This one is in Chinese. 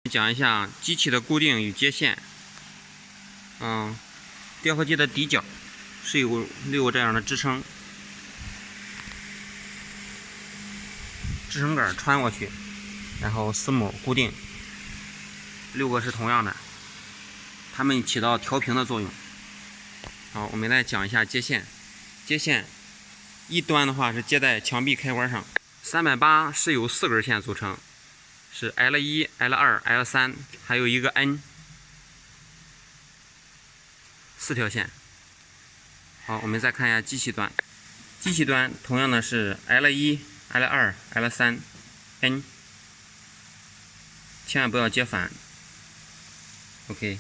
讲一下机器的固定与接线。调和机的底角是有6个这样的支撑杆穿过去，然后丝母固定，6个是同样的，它们起到调频的作用。好，我们来讲一下接线。接线一端的话是接在墙壁开关上，380是由4根线组成，是 L1、L2、L3， 还有一个 N， 4条线。好，我们再看一下机器端。机器端同样的是 L1、L2、L3、N， 千万不要接反。OK。